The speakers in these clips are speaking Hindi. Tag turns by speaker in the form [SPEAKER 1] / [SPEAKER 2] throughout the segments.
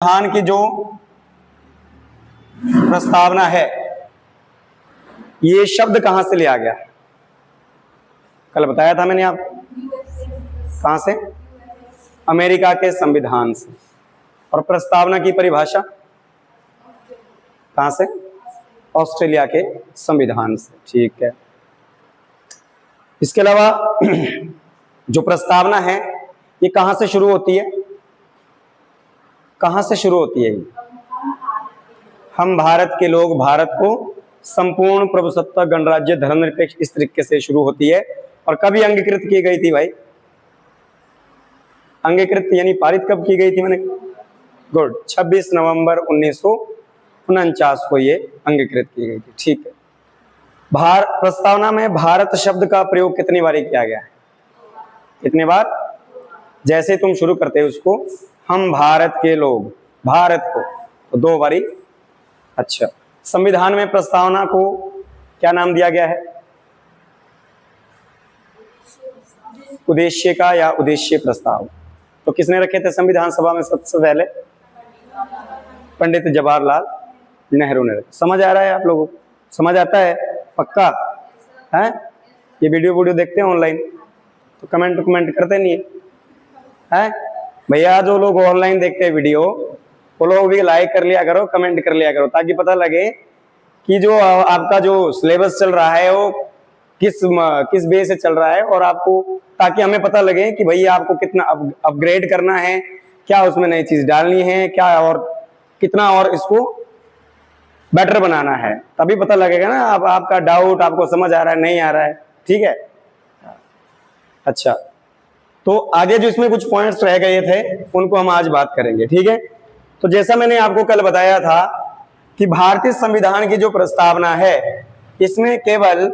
[SPEAKER 1] संविधान की जो प्रस्तावना है, ये शब्द कहां से लिया गया? कल बताया था मैंने आप, कहां से? अमेरिका के संविधान से। और प्रस्तावना की परिभाषा कहां से? ऑस्ट्रेलिया के संविधान से। ठीक है। इसके अलावा जो प्रस्तावना है ये कहां से शुरू होती है? कहां से शुरू होती है? हम भारत के लोग, भारत को संपूर्ण प्रभुसत्ता गणराज्य धर्मनिरपेक्ष, इस तरीके से शुरू होती है। और कभी अंगीकृत की गई थी भाई? अंगीकृत यानी पारित कब की गई थी मैंने? गुड, 26 नवंबर 1949 को ये अंगीकृत की गई थी। ठीक है। प्रस्तावना में भारत शब्द का प्रयोग कितनी बार किया गया है? कितने बार? जैसे तुम शुरू करते हो उसको, हम भारत के लोग, भारत को, तो 2 बारी। अच्छा, संविधान में प्रस्तावना को क्या नाम दिया गया है? उद्देश्य का या उद्देश्य प्रस्ताव। तो किसने रखे थे संविधान सभा में सबसे पहले? पंडित जवाहरलाल नेहरू ने। समझ आ रहा है आप लोगों को? समझ आता है? पक्का है? ये वीडियो देखते हैं ऑनलाइन तो कमेंट करते नहीं है भैया? जो लोग ऑनलाइन देखते हैं वीडियो, वो लोग भी लाइक कर लिया करो, कमेंट कर लिया करो, ताकि पता लगे कि जो आपका जो सिलेबस चल रहा है वो किस बेस से चल रहा है, और आपको, ताकि हमें पता लगे कि भैया आपको कितना अपग्रेड करना है, क्या उसमें नई चीज डालनी है, क्या और कितना और इसको बेटर बनाना है। तभी पता लगेगा ना आपका डाउट, आपको समझ आ रहा है नहीं आ रहा है। ठीक है। अच्छा, तो आगे जो इसमें कुछ पॉइंट्स रह गए थे उनको हम आज बात करेंगे। ठीक है। तो जैसा मैंने आपको कल बताया था कि भारतीय संविधान की जो प्रस्तावना है, इसमें केवल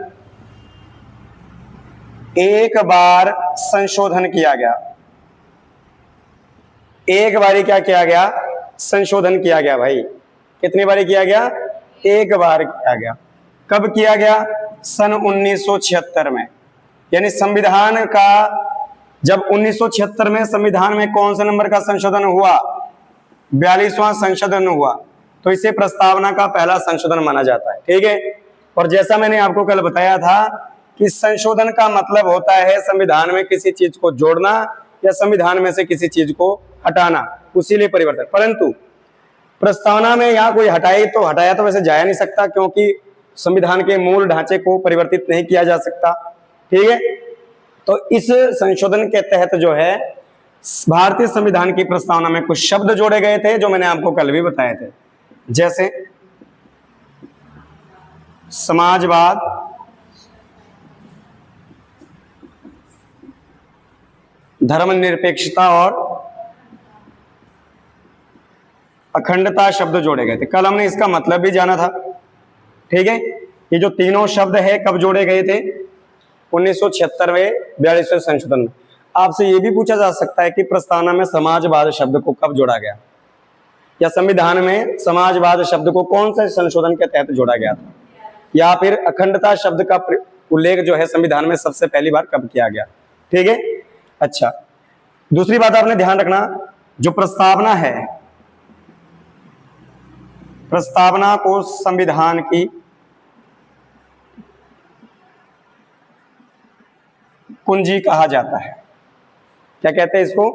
[SPEAKER 1] एक बार संशोधन किया गया। एक बारी क्या किया गया? संशोधन किया गया भाई। कितनी बारी किया गया? एक बार किया गया। कब किया गया? सन 1976 में। यानी संविधान का जब 1976 में संविधान में कौन से नंबर का संशोधन हुआ? 42वां संशोधन हुआ। तो इसे प्रस्तावना का पहला संशोधन माना जाता है। ठीक है। और जैसा मैंने आपको कल बताया था कि संशोधन का मतलब होता है संविधान में किसी चीज को जोड़ना या संविधान में से किसी चीज को हटाना, उसीलिए परिवर्तन। परंतु प्रस्तावना में यहाँ कोई हटाया तो वैसे जाया नहीं सकता, क्योंकि संविधान के मूल ढांचे को परिवर्तित नहीं किया जा सकता। ठीक है। तो इस संशोधन के तहत जो है भारतीय संविधान की प्रस्तावना में कुछ शब्द जोड़े गए थे, जो मैंने आपको कल भी बताए थे, जैसे समाजवाद, धर्मनिरपेक्षता और अखंडता शब्द जोड़े गए थे। कल हमने इसका मतलब भी जाना था। ठीक है। ये जो तीनों शब्द है कब जोड़े गए थे? 1976 में 42वें संशोधन में। आपसे ये भी पूछा जा सकता है कि प्रस्तावना में समाजवाद शब्द को कब जोड़ा गया, या संविधान में समाजवाद शब्द को कौन से संशोधन के तहत जोड़ा गया था, या फिर अखंडता शब्द का उल्लेख जो है संविधान में सबसे पहली बार कब किया गया। ठीक है। अच्छा, दूसरी बात आपने ध्यान रखना, जो प्रस्तावना है, प्रस्तावना को संविधान की कुंजी कहा जाता है। क्या कहते हैं इसको?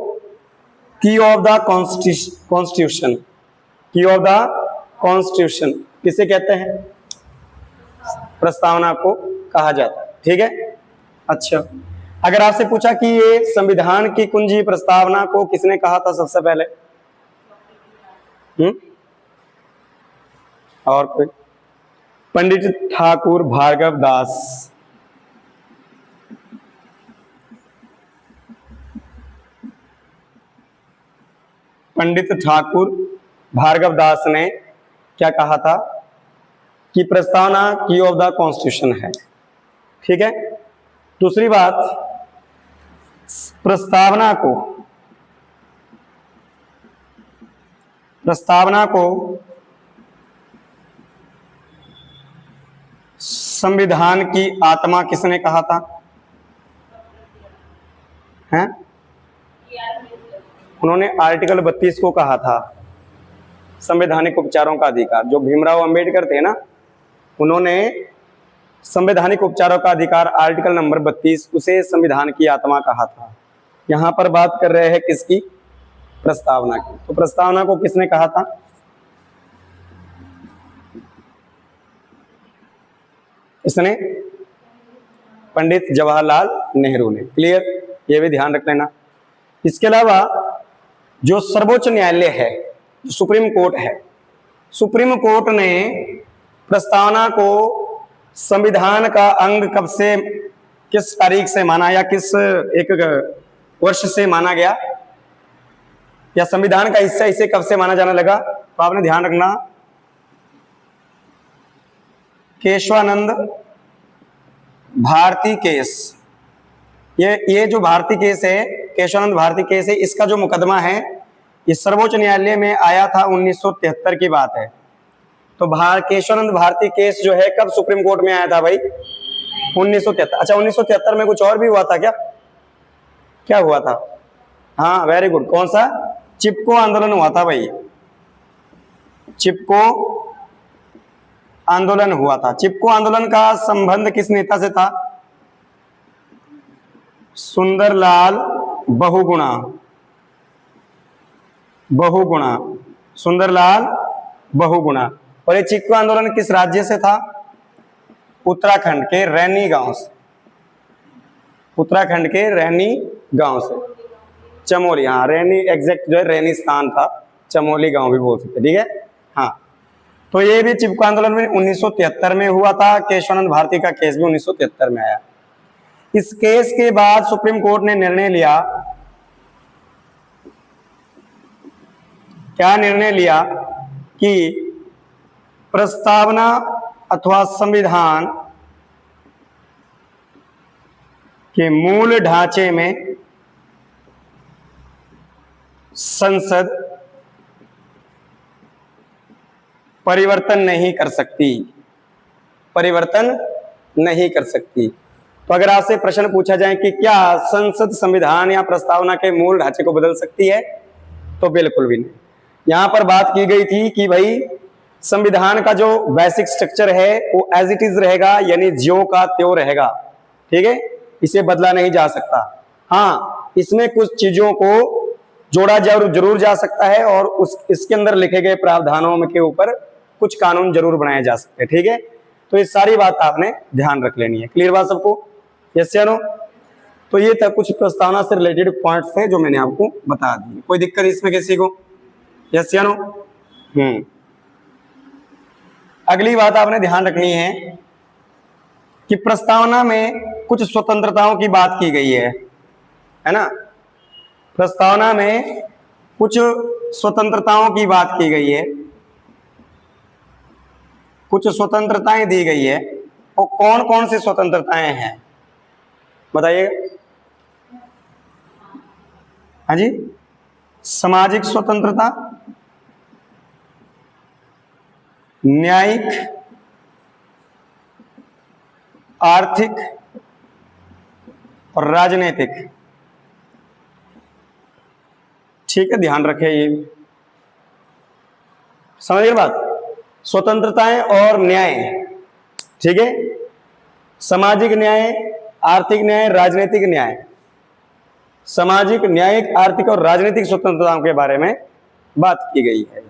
[SPEAKER 1] की ऑफ द कॉन्स्टिट्यूशन। की ऑफ द कॉन्स्टिट्यूशन किसे कहते हैं? प्रस्तावना को कहा जाता है। ठीक है। अच्छा, अगर आपसे पूछा कि ये संविधान की कुंजी प्रस्तावना को किसने कहा था सबसे पहले? और कोई? पंडित ठाकुर भार्गव दास। पंडित ठाकुर भार्गव दास ने क्या कहा था? कि प्रस्तावना की ऑफ द कॉन्स्टिट्यूशन है। ठीक है। दूसरी बात, प्रस्तावना को संविधान की आत्मा किसने कहा था? हैं? उन्होंने आर्टिकल 32 को कहा था संवैधानिक उपचारों का अधिकार। जो भीमराव अंबेडकर थे ना, उन्होंने संवैधानिक उपचारों का अधिकार आर्टिकल नंबर 32 उसे संविधान की आत्मा कहा था। यहां पर बात कर रहे हैं किसकी? प्रस्तावना की। तो प्रस्तावना को किसने कहा था? इसने पंडित जवाहरलाल नेहरू ने। क्लियर? ये भी ध्यान रख लेना। इसके अलावा जो सर्वोच्च न्यायालय है, सुप्रीम कोर्ट है, सुप्रीम कोर्ट ने प्रस्तावना को संविधान का अंग कब से, किस तारीख से माना, या किस एक वर्ष से माना गया, या संविधान का हिस्सा इसे कब से माना जाने लगा? तो आपने ध्यान रखना, केशवानंद भारती केस, ये जो भारती केस है, केशवानंद भारती केस है, इसका जो मुकदमा है ये सर्वोच्च न्यायालय में आया था 1973 की बात है। तो केशवानंद भारती केस जो है कब सुप्रीम कोर्ट में आया था भाई? 1973। अच्छा, 1973 में कुछ और भी हुआ था क्या? क्या हुआ था? हाँ, वेरी गुड। कौन सा? चिपको आंदोलन हुआ था भाई। चिपको आंदोलन हुआ था। चिपको आंदोलन का संबंध किस नेता से था? सुंदरलाल बहुगुणा। सुंदरलाल बहुगुणा। और ये चिपको आंदोलन किस राज्य से था? उत्तराखंड के रैनी गांव से। उत्तराखंड के रैनी गांव से। चमोली, हाँ, रैनी एग्जैक्ट जो है रैनी स्थान था, चमोली गांव भी बोल सकते, ठीक है। हाँ, तो ये भी चिपको आंदोलन में 1973 में हुआ था। केशवानंद भारती का केस भी 1973 में आया। इस केस के बाद सुप्रीम कोर्ट ने निर्णय लिया, क्या निर्णय लिया? कि प्रस्तावना अथवा संविधान के मूल ढांचे में संसद परिवर्तन नहीं कर सकती। परिवर्तन नहीं कर सकती। तो अगर आपसे प्रश्न पूछा जाए कि क्या संसद संविधान या प्रस्तावना के मूल ढांचे को बदल सकती है, तो बिल्कुल भी नहीं। यहां पर बात की गई थी कि भाई संविधान का जो बेसिक स्ट्रक्चर है वो एज इट इज रहेगा, यानी ज्यों का त्यों रहेगा, ठीक है, इसे बदला नहीं जा सकता। हाँ, इसमें कुछ चीजों को जोड़ा जरूर जा सकता है और इसके अंदर लिखे गए प्रावधानों के ऊपर कुछ कानून जरूर बनाए जा सकते हैं, ठीक है। तो ये सारी बात आपने ध्यान रख लेनी है। क्लियर बात सबको? यस या नो? तो ये तक कुछ प्रस्तावना से रिलेटेड पॉइंट्स थे जो मैंने आपको बता दिए। कोई दिक्कत इसमें किसी को? यस या नो? अगली बात आपने ध्यान रखनी है कि प्रस्तावना में कुछ स्वतंत्रताओं की बात की गई है ना। प्रस्तावना में कुछ स्वतंत्रताओं की बात की गई है, कुछ स्वतंत्रताएं दी गई है। और कौन कौन सी स्वतंत्रताएं हैं बताइएगा? हाँ जी, सामाजिक स्वतंत्रता, न्यायिक, आर्थिक और राजनीतिक, ठीक है, ध्यान रखें। ये समझ गए बात? स्वतंत्रताएं और न्याय, ठीक है, सामाजिक न्याय, आर्थिक न्याय, राजनीतिक न्याय। सामाजिक, न्यायिक, आर्थिक और राजनीतिक स्वतंत्रताओं के बारे में बात की गई है,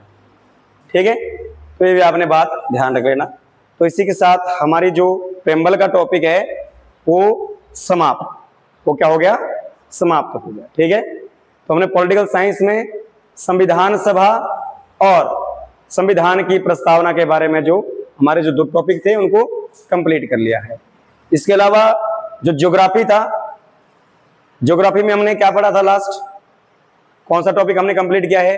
[SPEAKER 1] ठीक है। तो ये भी आपने बात ध्यान रख लेना। तो इसी के साथ हमारी जो प्रेम्बल का टॉपिक है वो समाप्त, वो क्या हो गया? समाप्त हो गया, ठीक है। तो हमने पॉलिटिकल साइंस में संविधान सभा और संविधान की प्रस्तावना के बारे में जो हमारे जो 2 टॉपिक थे उनको कंप्लीट कर लिया है। इसके अलावा जो ज्योग्राफी था, ज्योग्राफी में हमने क्या पढ़ा था? लास्ट कौन सा टॉपिक हमने कंप्लीट किया है?